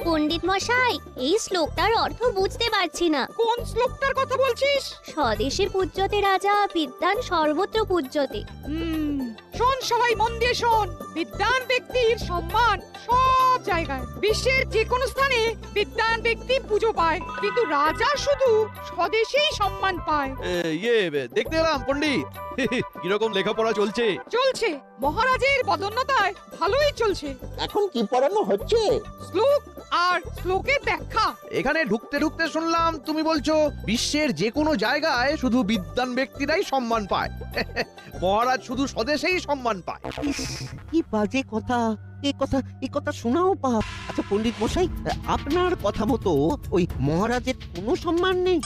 পণ্ডিত মশাই, এই শ্লোকটার অর্থ বুঝতে পারছি না। কোন শ্লোকটার কথা বলছিস? স্বদেশে পূজ্যতে রাজা, বিদ্যান সর্বত্র পূজ্যতে। শোন, সবাই মন দিয়ে শোন। বিদ্বান ব্যক্তির সম্মান সব জায়গায়, বিশ্বের যে কোনো স্থানে বিদ্বান ব্যক্তি পুজো পায়, কিন্তু রাজা শুধু স্বদেশেই সম্মান পায়। দেখতে এলাম পণ্ডিত, কিরকম লেখাপড়া চলছে? চলছে, মহারাজের বদন্যতায় ভালোই চলছে। এখন কি পড়ানো হচ্ছে? শ্লোক আর শ্লোকের ব্যাখ্যা। এখানে ঢুকতে ঢুকতে শুনলাম তুমি বলছো বিশ্বের যে কোনো জায়গায় শুধু বিদ্বান ব্যক্তিরাই সম্মান পায়। মহারাজ শুধু স্বদেশেই সম্মান পায়। ইস, কি বাজে কথা! এ কথা শোনাও পাপ। আচ্ছা পণ্ডিত মশাই, আপনার কথা মতো ওই মহারাজের কোনো সম্মান নেই,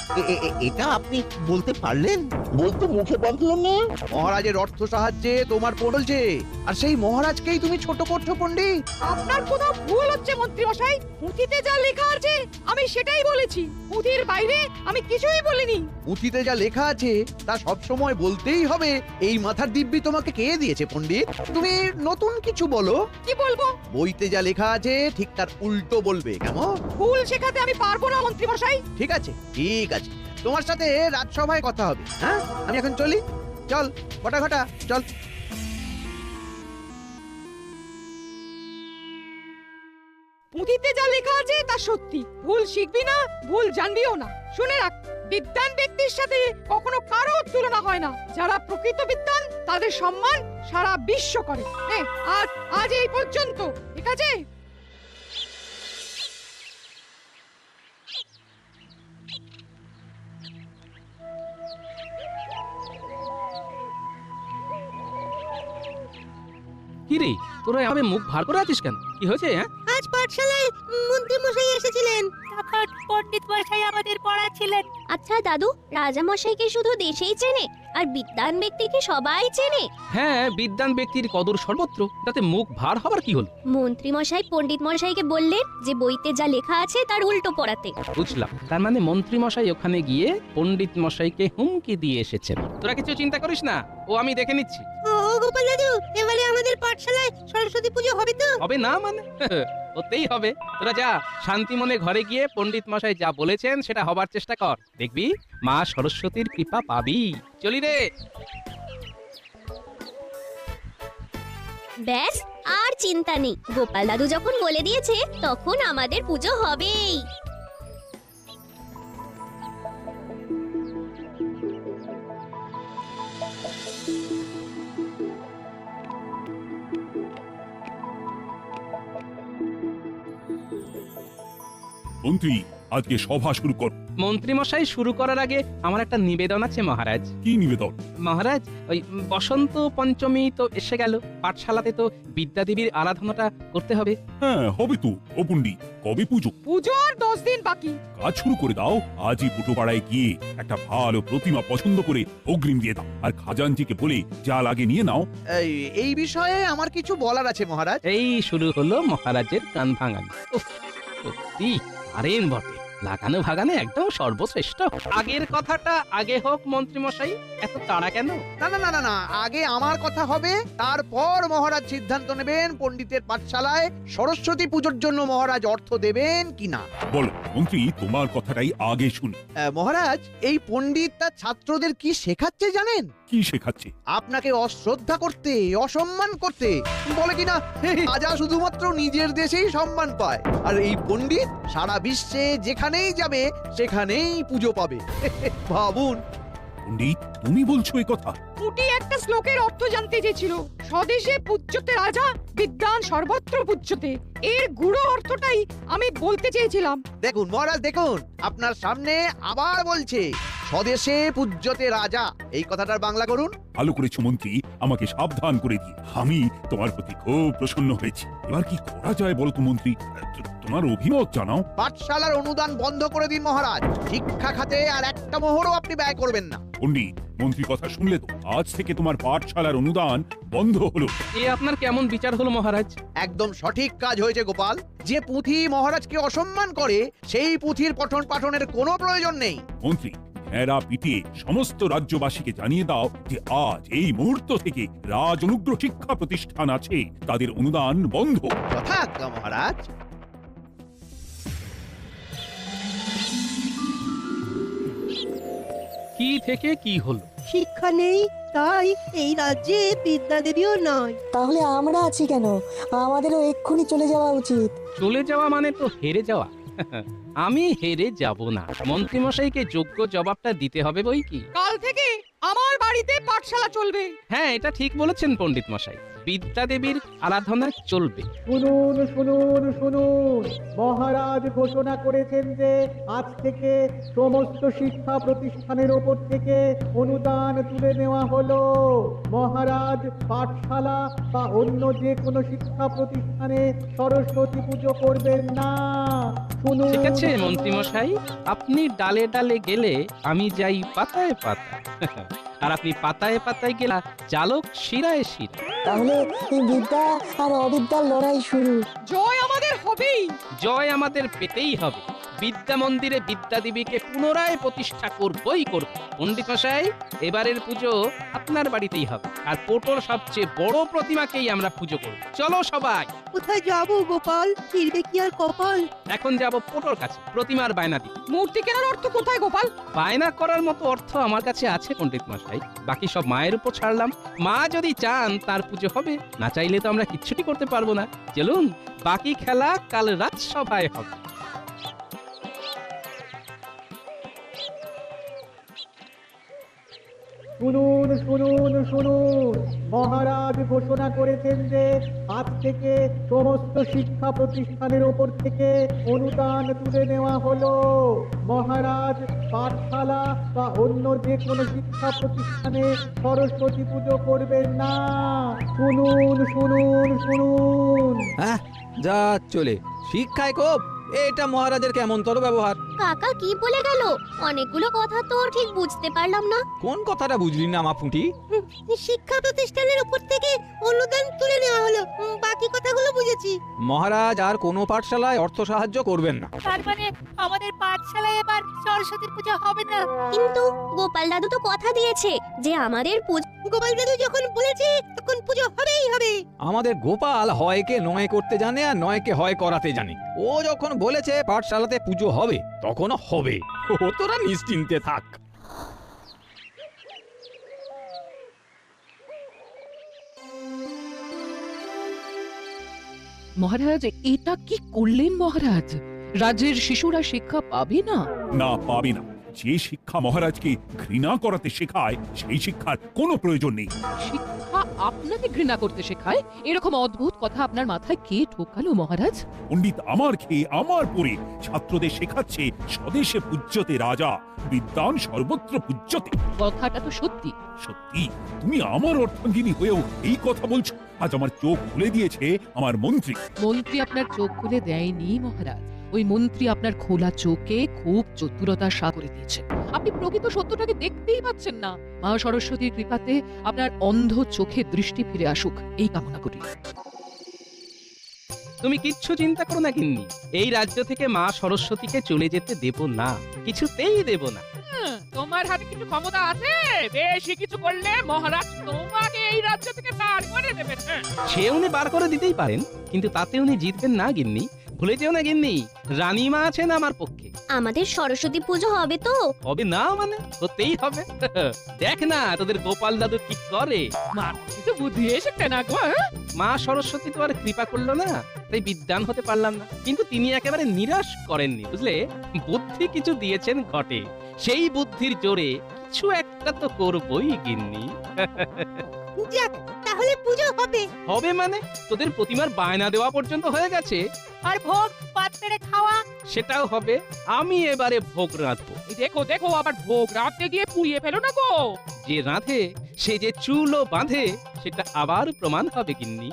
এটা আপনি বলতে পারলেন? বলতে মুখে বাঁধলো না। মহারাজের অর্থ সাহায্যে তোমার পড়লছে, আর সেই মহারাজকেই তুমি ছোট করছো পণ্ডিত। আপনার কোথাও ভুল হচ্ছে মন্ত্রী মশাই। পুঁথিতে যা লেখা আছে আমি সেটাই বলেছি, পুঁথির বাইরে আমি কিছুই বলিনি। পুঁথিতে যা লেখা আছে তা সব সময় বলতেই হবে। এই মাথার দিব্যি তোমাকে কে দিয়েছে পণ্ডিত? তুমি নতুন কিছু বলো। কি বলবো? বইতে যা লেখা আছে ঠিক তার উল্টো বলবে, কেমন? ভুল শেখাতে আমি পারবো না মন্ত্রী মশাই। ঠিক আছে, ঠিক আছে, তোমার সাথে রাজসভায় কথা হবে। হ্যাঁ, আমি এখন চলি। চল ঘটা ঘটা, চল। পুঁথিতে যা লেখা আছে তা সত্যি, ভুল শিখবি না, ভুল জানবিও না। শুনে রাখ, বিদ্বান ব্যক্তির সাথে কখনো কারো তুলনা হয় না। যারা প্রকৃত বিদ্বান তাদের সম্মান সারা বিশ্ব করে। আজ এই পর্যন্ত, ঠিক আছে? কি রে, তোরা এভাবে মুখ ভার করে আছিস কেন? কি হয়েছে? হ্যাঁ, আজ পাঠশালায় মন্ত্রী মশাই এসেছিলেন, তখন পণ্ডিত মশাই আমাদের পড়াচ্ছিলেন। আচ্ছা দাদু, রাজা মশাইকে শুধু দেশেই চেনে, আর বিদ্বান ব্যক্তিকে সবাই চেনে? হ্যাঁ, বিদ্বান ব্যক্তির কদর সর্বত্র, তাতে মুখ ভার হবার কি হলো? মন্ত্রী মশাই পণ্ডিত মশাইকে বললেন যে বইতে যা লেখা আছে তার উল্টো পড়াতে। বুঝলাম, তার মানে মন্ত্রী মশাই ওখানে গিয়ে পণ্ডিত মশাইকে হুমকি দিয়ে এসেছেন। তোরা কিছু চিন্তা করিস না, ও আমি দেখে নিচ্ছি। ও গোপাল দাদু, এবারে আমাদের পাঠশালায় সরস্বতী পুজো হবে তো? হবে না মানে? হতেই হবে। তোরা যা, শান্তি মনে ঘরে গিয়ে পণ্ডিত মশাই যা বলেছেন সেটা হবার চেষ্টা কর, দেখবি মা সরস্বতীর কৃপা পাবি। চলি রে। ব্যাস, আর চিন্তা নেই। গোপাল দাদু যখন বলে দিয়েছে তখন আমাদের পুজো হবেই। মন্ত্রী, আজকে সভা শুরু কর। মন্ত্রী মশাই শুরু করার আগে আমার একটা নিবেদন আছে মহারাজ। কি নিবেদন? মহারাজ, ওই বসন্ত পঞ্চমী তো এসে গেল, পাঠশালাতে তো বিদ্যাদেবীর আরাধনাটা করতে হবে। হ্যাঁ, হবে তো। ও পণ্ডিত, কবে পুজো? পুজো আর 10 দিন বাকি। কাজ শুরু করে দাও। আজই পুটোপাড়ায় গিয়ে একটা ভালো প্রতিমা পছন্দ করে অগ্রিম দিয়ে দাও, আর খাজানজিকে বলে যা লাগে নিয়ে নাও। এই বিষয়ে আমার কিছু বলার আছে মহারাজ। এই শুরু হলো মহারাজের কান ভাঙানি। উফ, সত্যি পারেন বটে, লাগানো ভাগানো একদম সর্বশ্রেষ্ঠ। আগের কথাটা আগে হোক মন্ত্রী মশাই, এত তাড়া কেন? না না না না না, আগে আমার কথা হবে, তারপর মহারাজ সিদ্ধান্ত নেবেন পণ্ডিতের পাঠশালায় সরস্বতী পুজোর জন্য মহারাজ অর্থ দেবেন কিনা। বলো মন্ত্রী, তোমার কথাটাই আগে শুনি। মহারাজ, এই পণ্ডিত তার ছাত্রদের কি শেখাচ্ছে জানেন? কি শেখাচ্ছে? আপনাকে অশ্রদ্ধা করতে, অসম্মান করতে। বলে কিনা রাজা শুধুমাত্র নিজের দেশেই সম্মান পায়, আর এই পণ্ডিত সারা বিশ্বে যেখানেই যাবে সেখানেই পুজো পাবে। ভাবুন। পণ্ডিত, তুমি বলছো এই কথা? পুটি একটা শ্লোকের অর্থ জানতে চেয়েছিল, স্বদেশে পূজ্যতে রাজা, বিদ্বান সর্বত্র পূজ্যতে। এর গুড়ো অর্থটাই আমি বলতে চেয়েছিলাম। দেখুন মহারাজ, দেখুন আপনার সামনে আবার বলছে স্বদেশে পূজ্যতে রাজা। এই কথাটার বাংলা করুন। ভালো করেছো মন্ত্রী, আমাকে সাবধান করে দিয়ে। আমি তোমার প্রতি খুব প্রসন্ন হয়েছি। এবার কি করা যায় বলো তো মন্ত্রী, তোমার অভিমত জানাও। পাঠশালার অনুদান বন্ধ করে দিন মহারাজ। শিক্ষা খাতে আর একটা মোহরও আপনি ব্যয় করবেন না। পণ্ডিত, মন্ত্রী কথা শুনলে তো? আজ থেকে তোমার পাঠশালার অনুদান বন্ধ হলো। এ আপনার কেমন বিচার হলো মহারাজ? একদম সঠিক কাজ হয়েছে গোপাল। যে পুঁথি মহারাজকে অসম্মান করে সেই পুঁথির পঠন পাঠনের কোনো প্রয়োজন নেই। মন্ত্রী, এরা পিটিয়ে সমস্ত রাজ্যবাসীকে জানিয়ে দাও যে আজ এই মুহূর্ত থেকে রাজ অনুগ্রহ শিক্ষা প্রতিষ্ঠান আছে তাদের অনুদান বন্ধ। যথাজ্ঞা মহারাজ। কি থেকে কি হলো? শিক্ষা নেই, তাই এই রাজ্যে বিদ্যা দেবীও নয়। তাহলে আমরা আছি কেন? আমাদেরও এক্ষুনি চলে যাওয়া উচিত। চলে যাওয়া মানে তো হেরে যাওয়া। আমি হেরে যাব না, মন্ত্রীমশাইকে যোগ্য জবাবটা দিতে হবে বই কি। কাল থেকে আমার বাড়িতে পাঠশালা চলবে। হ্যাঁ, এটা ঠিক বলেছেন পণ্ডিত মশাই, বিদ্যা দেবীর আরাধনা চলবে। শুনুন শুনুন শুনুন, মহারাজ ঘোষণা করেছেন যে আজ থেকে সমস্ত শিক্ষা প্রতিষ্ঠানের ওপর থেকে অনুদান তুলে নেওয়া হলো। মহারাজ পাঠশালা বা অন্য যে কোনো শিক্ষা প্রতিষ্ঠানে সরস্বতী পুজো করবেন না। শুনুন। ঠিক আছে মন্ত্রীমশাই, আপনি ডালে ডালে গেলে আমি যাই পাতায় পাতায়, আর আপনি পাতায় পাতায় গেলা চালক শিরায় শিরা। তাহলে এই বিদ্যা আর অবিদ্যার লড়াই শুরু। জয় আমাদের হবেই। জয় আমাদের পেতেই হবে। বিদ্যা মন্দিরে বিদ্যা দেবীকে পুনরায় প্রতিষ্ঠা করবই করব। পণ্ডিত মশাই, এবারের পুজো আপনার বাড়িতেই হবে, আর পোটোর সবচেয়ে বড় প্রতিমাকেই আমরা পুজো করব। চলো সবাই। কোথায় যাবো গোপাল? ফিরবে কি আর কপাল? এখন যাব পোটোর কাছে প্রতিমার বায়না দিতে। মূর্তি কেনার অর্থ কোথায় গোপাল? বায়না করার মতো অর্থ আমার কাছে আছে পণ্ডিত মশাই, বাকি সব মায়ের উপর ছাড়লাম। মা যদি চান তার পুজো হবে, না চাইলে তো আমরা কিচ্ছুটি করতে পারবো না। চলুন, বাকি খেলা কাল রাজসভায় হবে। শুনুন শুনুন শুনুন, মহারাজ ঘোষণা করেছেন যে আজ থেকে সমস্ত শিক্ষা প্রতিষ্ঠানের ওপর থেকে অনুদান তুলে নেওয়া হলো। মহারাজ পাঠশালা বা অন্য যে কোনো শিক্ষা প্রতিষ্ঠানে সরস্বতী পুজো করবেন না। শুনুন শুনুন শুনুন। হ্যাঁ, যা চলে শিক্ষায় কোপ, এটা মহারাজের কেমনতর ব্যবহার। কাকা কি বলে গেল? অনেকগুলো কথা তো ঠিক বুঝতে পারলাম না। কোন কথাটা বুঝলি না মা ফুটি? শিক্ষা প্রতিষ্ঠানের উপর থেকে অনুদান তুলে নেওয়া হলো, বাকি কথাগুলো বুঝেছি। মহারাজ আর কোনো পাঠশালায় অর্থ সাহায্য করবেন না। তার মানে আমাদের পাঠশালায় এবার সরস্বতী পূজা হবে না। কিন্তু গোপাল দাদু তো কথা দিয়েছে যে আমাদের গোপাল দাদু যখন বলেছে তখন পুজো হবেই হবে। আমাদের গোপাল হয়কে নয় করতে জানে আর নয়কে হয় করাতে জানে। ও যখন বলেছে পাঠশালাতে পুজো হবে, তখন হবে। ও তোরা নিশ্চিন্তে থাক। মহারাজ, এটা কি করলেন মহারাজ? রাজ্যের শিশুরা শিক্ষা পাবে না? না, পাবে না। যে শিক্ষা মহারাজকে ঘৃণা করাতে শেখায় সেই শিক্ষার কোনো প্রয়োজন নেই। শিক্ষা আপনাকে ঘৃণা করতে শেখায়? এরকম অদ্ভুত কথা আপনার মাথায় কে ঢোকালো মহারাজ? পণ্ডিত আমার খেয়ে আমার পরে ছাত্রদের শেখাচ্ছে স্বদেশে পূজ্যতে রাজা, বিদ্বান সর্বত্র পূজ্যতে। কথাটা তো সত্যি। সত্যি? তুমি আমার অর্ধাঙ্গিনী হয়েও এই কথা বলছো? আজ আমার চোখ খুলে দিয়েছে আমার মন্ত্রী। মন্ত্রী আপনার চোখ খুলে দেয়নি মহারাজ, ওই মন্ত্রী আপনার খোলা চোখে খুব চতুরতার সাথে করে দিয়েছে। আপনি প্রকৃত সত্যটাকে দেখতেই পাচ্ছেন না। মা সরস্বতীর কৃপাতে আপনার অন্ধ চোখে দৃষ্টি ফিরে আসুক, এই কামনা করি। তুমি কিচ্ছু চিন্তা করো না গিন্নি, এই রাজ্য থেকে মা সরস্বতীকে চলে যেতে দেব না, কিছুতেই দেব না। তোমার হাতে কিছু ক্ষমতা আছে, বেশি কিছু করলে মহারাজ তোমাকে এই রাজ্য থেকে বার করে দেবেন। সে উনি বার করে দিতেই পারেন, কিন্তু তাতে উনি জিতবেন না গিন্নি। ভুলে যেও না গিন্নি, রানীমা আছেন আমার পক্ষে। আমাদের সরস্বতী পুজো হবে তো? হবে না মানে? হতেই হবে। দেখ না তোদের গোপাল দাদু কি করে। কিছু বুদ্ধি এসেছে না গো? মা সরস্বতী তো আর কৃপা করলো না, তাই বিদ্বান হতে পারলাম না। কিন্তু তিনি একেবারে নিরাশ করেননি, বুঝলে। বুদ্ধি কিছু দিয়েছেন ঘটে, সেই বুদ্ধির জোরে কিছু একটা তো করবই গিন্নি। যাক, তাহলে পুজো হবে। হবে মানে? তোদের প্রতিমার বায়না দেওয়া পর্যন্ত হয়ে গেছে। আর ভোগ পাত পেড়ে খাওয়া? সেটাও হবে। আমি এবারে ভোগ রাঁধবো। দেখো দেখো, আবার ভোগ রাঁধতে গিয়ে পুড়িয়ে ফেলো না গো। যে রাঁধে সে যে চুলও বাঁধে, সেটা আবার প্রমাণ হবে গিন্নি।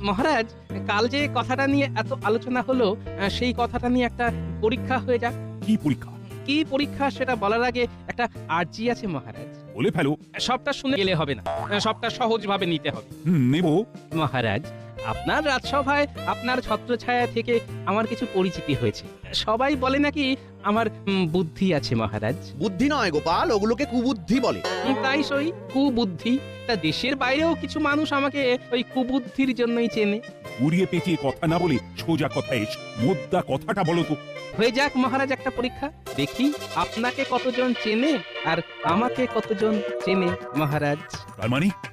মহারাজ, কাল যে কথাটা নিয়ে এত আলোচনা হলো, সেই কথাটা নিয়ে একটা পরীক্ষা হয়ে যাক। কি পরীক্ষা? কি পরীক্ষা সেটা বলার আগে একটা আর্জি আছে মহারাজ। বলে ফেলো। সবটা শুনে গেলে হবে না, সবটা সহজভাবে নিতে হবে। নেব। মহারাজ, আপনার রাজসভায় আপনার ছত্রছায়া থেকে আমার কিছু পরিচিতি হয়েছে। সবাই বলে নাকি আমার বুদ্ধি আছে মহারাজ। বুদ্ধি নয় গোপাল, ওগুলোকে কুবুদ্ধি বলে। তাই সই, কুবুদ্ধি। তা দেশের বাইরেও কিছু মানুষ আমাকে ওই কুবুদ্ধির জন্যই চেনে। উড়িয়ে পেঁচিয়ে কথা না বলে সোজা কথা এসো, মোদ্দা কথাটা বলো তো। হয়ে যাক মহারাজ একটা পরীক্ষা, দেখি আপনাকে কতজন চেনে আর আমাকে কতজন চেনে মহারাজ।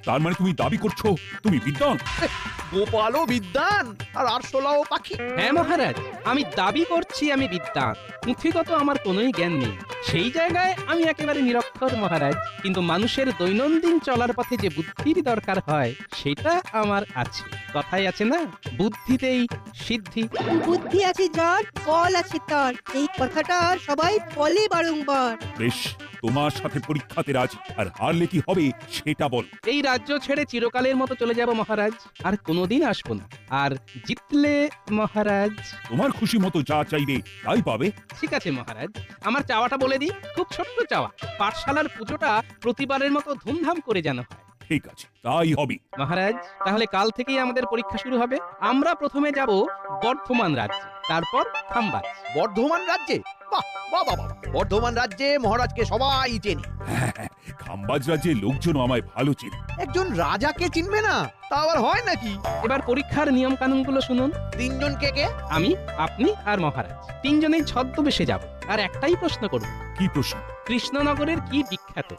তার মানে তুমি দাবি করছো তুমি বিদ্বান? গোপালও বিদ্বান আর আরশোলাও পাখি। হ্যাঁ মহারাজ, আমি দাবি করছি আমি বিদ্বান, পুঁথিগত আমার কোনোই জ্ঞান নেই। সেই জায়গায় আমি একেবারে নিরক্ষর মহারাজ, কিন্তু মানুষের দৈনন্দিন চলার পথে যে বুদ্ধির দরকার হয় সেটা আমার আছে। কথাই আছে না, বুদ্ধিতেই সিদ্ধি। বুদ্ধি আছে যার, বল আছে তার, এই কথাটা সবাই বলে বারংবার। বেশ, তোমার সাথে পরীক্ষাতে রাজি, আর হারলে কি হবে সেটা বল। এই রাজ্য ছেড়ে চিরকালের মতো চলে যাব মহারাজ, আর কোনোদিন আসবো না। আর জিতলে মহারাজ, তোমার খুশি মতো যা চাইবে তাই পাবে। ঠিক আছে মহারাজ, আমার চাওয়াটা বলে দিই, খুব ছোট্ট চাওয়া। পাঠশালার পুজোটা প্রতিবারের মতো ধুমধাম করে যেন হয়। ঠিক আছে, তাই হবে। মহারাজ, তাহলে কাল থেকেই আমাদের পরীক্ষা শুরু হবে। আমরা প্রথমে যাব বর্ধমান রাজ্যে, তারপর খাম্বাজ। বর্ধমান রাজ্যে? বাহ বাহ বাহ বাহ! বর্ধমান রাজ্যে মহারাজকে সবাই চেনে। খাম্বাজ রাজ্যের লোকজন আমায় ভালো চেনে। একজন রাজাকে চিনবে না, তা আবার হয় নাকি? এবার পরীক্ষার নিয়ম কানুনগুলো শুনুন। তিনজন কে কে? আমি, আপনি আর মহারাজ, তিনজনেই ছদ্মবেশে যাব। আর একটাই প্রশ্ন করব। কি প্রশ্ন? কৃষ্ণনগরের কি বিখ্যাত?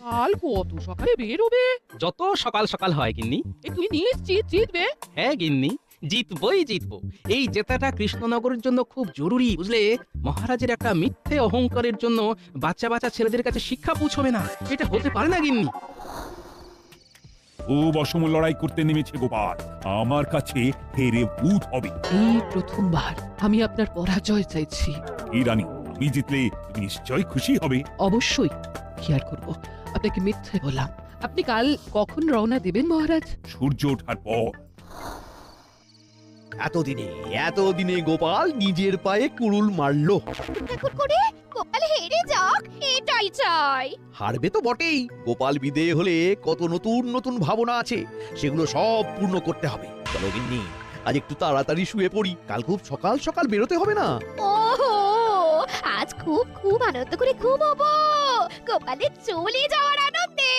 কাল কত সকালে বেরোবে? যত সকাল সকাল হয় গিন্নি। তুই নিশ্চিত জিতবে? হ্যাঁ গিন্নি, জিতবই জিতবো। এই জেতাটা কৃষ্ণনগরের জন্য খুব জরুরি, বুঝলে? মহারাজের একটা মিথ্যে অহংকারের জন্য বাচ্চা বাচ্চা ছেলেদের কাছে শিক্ষা পৌঁছবে না, এটা হতে পারে না গিন্নি। খুব অসম লড়াই করতে নেমেছে গোপাল, আমার কাছে হেরে ভূত হবে। এই প্রথমবার আমি আপনার পরাজয় চাইছি। এই রানী, আমি জিতলে তুমি নিশ্চয়ই খুশি হবে। অবশ্যই, কি আর করবো, আপনাকে মিথ্যে বললাম। আপনি কাল কখন রওনা দেবেন মহারাজ? সূর্য ওঠার পর। এতদিনে গোপাল নিজের পায়ে কুড়ুল মারলো। করে গোপাল হেরে যাক, এটাই চাই। হারবে তো বটেই, গোপাল বিদেয় হলে কত নতুন নতুন ভাবনা আছে, সেগুলো সব পূর্ণ করতে হবে। চলো গিন্নি, আজ একটু তাড়াতাড়ি শুয়ে পড়ি, কাল খুব সকাল সকাল বেরোতে হবে না? ওহো, আজ খুব খুব আনন্দ করে ঘুমোবো, গোপালের চলে যাওয়ার আনন্দে।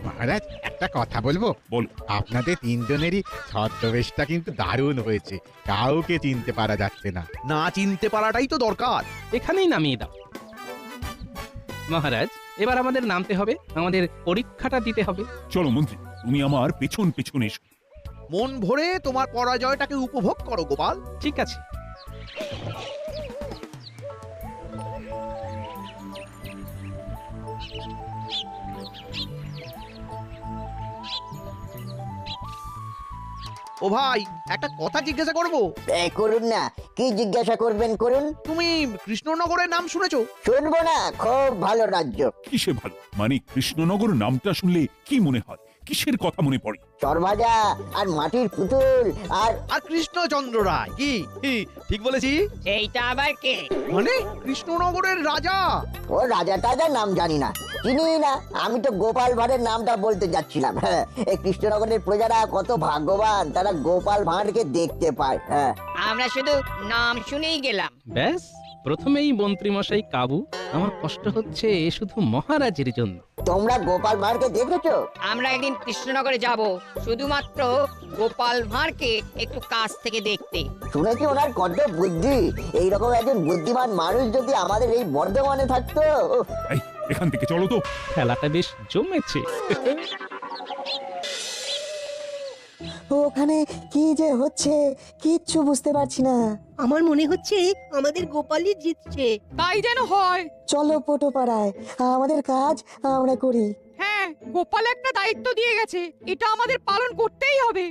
মহারাজ, একটা কথা বলবো? বল। আপনাদের তিনজনেরই ছদ্মবেশটা কিন্তু দারুণ হয়েছে, কাউকে চিনতে পারা যাচ্ছে না। না চিনতে পারাটাই তো দরকার। এখানেই নামিয়ে দাও মহারাজ। এবার আমাদের নামতে হবে, আমাদের পরীক্ষাটা দিতে হবে। চলো মন্ত্রী, তুমি আমার পেছন পেছন এসো। মন ভরে তোমার পরাজয়টাকে উপভোগ করো গোপাল। ঠিক আছে। ও ভাই, একটা কথা জিজ্ঞাসা করবো? করুন না, কি জিজ্ঞাসা করবেন করুন। তুমি কৃষ্ণনগরের নাম শুনেছো? শুনবো না, খুব ভালো রাজ্য। কিসে ভালো? মানে কৃষ্ণনগর নামটা শুনলে কি মনে হয়? কিসের কথা মনে পড়ে? চরভাজা আর মাটির পুতুল আর কৃষ্ণচন্দ্র রায়। কি ঠিক বলেছি? এইটা আবার কে? মানে কৃষ্ণনগরের রাজা। ও রাজা টাজা নাম জানি না, চিনি না। আমি তো গোপাল ভাঁড়ের নামটা বলতে যাচ্ছিলাম। হ্যাঁ, এই কৃষ্ণনগরের প্রজারা কত ভাগ্যবান, তারা গোপাল ভাঁড়কে দেখতে পায়। হ্যাঁ, আমরা শুধু নাম শুনেই গেলাম। ব্যাস, প্রথমেই মন্ত্রীমশাই কাবু। আমার কষ্ট হচ্ছে শুধু মহারাজের জন্য। তোমরা গোপাল ভাঁড়কে দেখেছো? আমরা একদিন কৃষ্ণনগরে যাব, শুধুমাত্র গোপাল ভাঁড়কে একটু কাছ থেকে দেখতে। শুনেছি ওনার কত বুদ্ধি। এইরকম একজন বুদ্ধিমান মানুষ যদি আমাদের এই বর্ধমানে থাকতো। এই, এখান থেকে চলো তো। খেলাটা বেশ জমেছে। ওখানে কি যে হচ্ছে কিচ্ছু বুঝতে পারছি না। আমার মনে হচ্ছে আমাদের গোপালই জিতছে। তাই যেন হয়। চলো পোটো পাড়ায়, আমাদের কাজ আমরা করি। হ্যাঁ, গোপাল একটা দায়িত্ব দিয়ে গেছে, এটা আমাদের পালন করতেই হবে।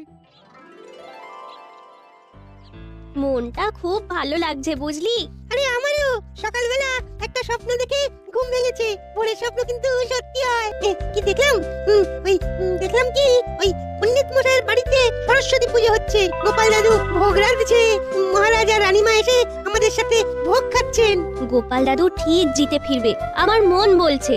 মনটা খুব ভালো লাগছে বুঝলি। আরে আমারও সকালবেলা একটা স্বপ্ন দেখে ঘুম ভেঙেছে। পরের স্বপ্ন কিন্তু সত্যি হয়। কি দেখলাম? দেখলাম কি ওই পণ্ডিত মশাইয়ের বাড়িতে সরস্বতী পুজো হচ্ছে। গোপাল দাদু ভোগ রাঁধছে। মহারাজ আর রানীমা এসে আমাদের সাথে ভোগ খাচ্ছেন। গোপাল দাদু ঠিক জিতে ফিরবে, আমার মন বলছে।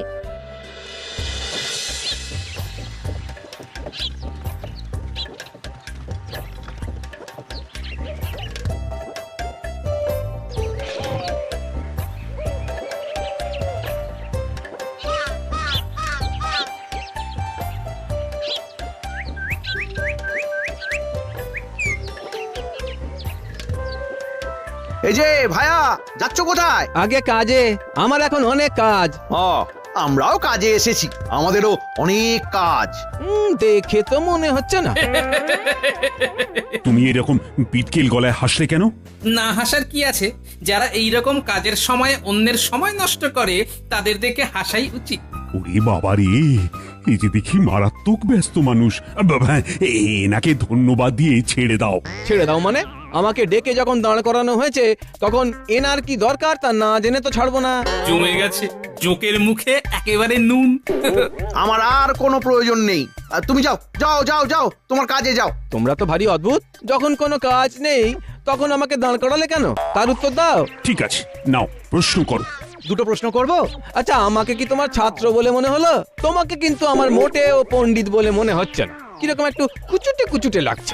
এই যে ভায়া, যাচ্ছ কোথায়? আগে কাজে, আমার এখন অনেক কাজ। আমরাও কাজে এসেছি, আমাদেরও অনেক কাজ। দেখে তো মনে হচ্ছে না। তুমি এরকম পিটকেল গলায় হাসলে কেন? না হাসার কি আছে? যারা এই রকম কাজের সময় অন্যের সময় নষ্ট করে তাদের দেখে হাসাই উচিত। ওরে বাবা রে, এই যে দেখি মারাত্মক ব্যস্ত মানুষ। বাবা, এনাকে ধন্যবাদ দিয়ে ছেড়ে দাও। ছেড়ে দাও মানে? আমাকে ডেকে যখন দাঁড় করানো হয়েছে তখন এনার কি দরকার তা না জেনে তো ছাড়বো না। জমে গেছে জোকের মুখে একেবারে নুন। আমার আর কোনো প্রয়োজন নেই, তুমি যাও যাও যাও যাও, তোমার কাজে যাও। তোমরা তো ভারী অদ্ভুত, যখন কোনো কাজ নেই তখন আমাকে দাঁড় করালে কেন তার উত্তর দাও। ঠিক আছে, নাও প্রশ্ন করো। দুটো প্রশ্ন করব? আচ্ছা, আমাকে কি তোমার ছাত্র বলে মনে হলো? তোমাকে কিন্তু আমার মোটেও পণ্ডিত বলে মনে হচ্ছে না, কিরকম একটু কুচুটে কুচুটে লাগছে।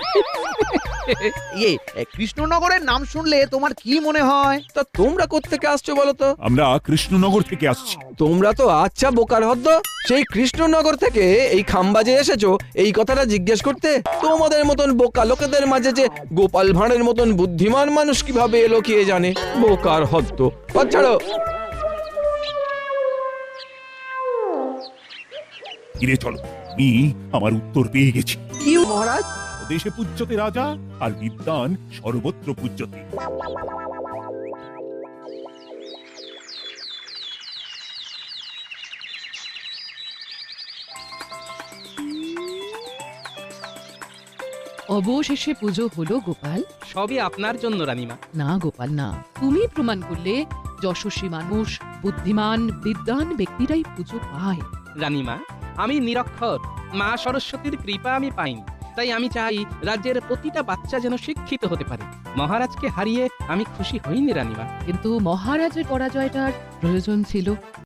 কৃষ্ণনগরের নাম শুনলে তোমার কি মনে হয়? তা তোমরা কোত্থেকে আসছো বলো তো? আমরা কৃষ্ণনগর থেকে আসছি। তোমরা তো আচ্ছা বোকার হদ্দ, সেই কৃষ্ণনগর থেকে এই খাম্বাজে এসেছো এই কথাটা জিজ্ঞেস করতে? তোমাদের মতন বোকা লোকেদের মাঝে যে গোপাল ভাঁড়ের মতন বুদ্ধিমান মানুষ কিভাবে এলো কে জানে। বোকার হদ্দ। ছাড়ো। ফিরে চলো, আমি আমার উত্তর পেয়ে গেছি। কি মহারাজ? দেশে পূজ্যতে রাজা আর বিদ্বান সর্বত্র পূজ্যতে। অবশেষে পুজো হলো গোপাল। সবই আপনার জন্য রানীমা। না গোপাল না, তুমি প্রমাণ করলে যশস্বী মানুষ, বুদ্ধিমান বিদ্বান ব্যক্তিরাই পুজো পায়। রানীমা, আমি নিরক্ষর, মা সরস্বতীর কৃপা আমি পাইনি, তাই আমি চাই রাজ্যের প্রতিটা বাচ্চা যেন শিক্ষিত হতে পারে। মহারাজকে হারিয়ে আমি খুশি হইনি রানীমা। কিন্তু মহারাজের পরাজয়টার প্রয়োজন ছিল।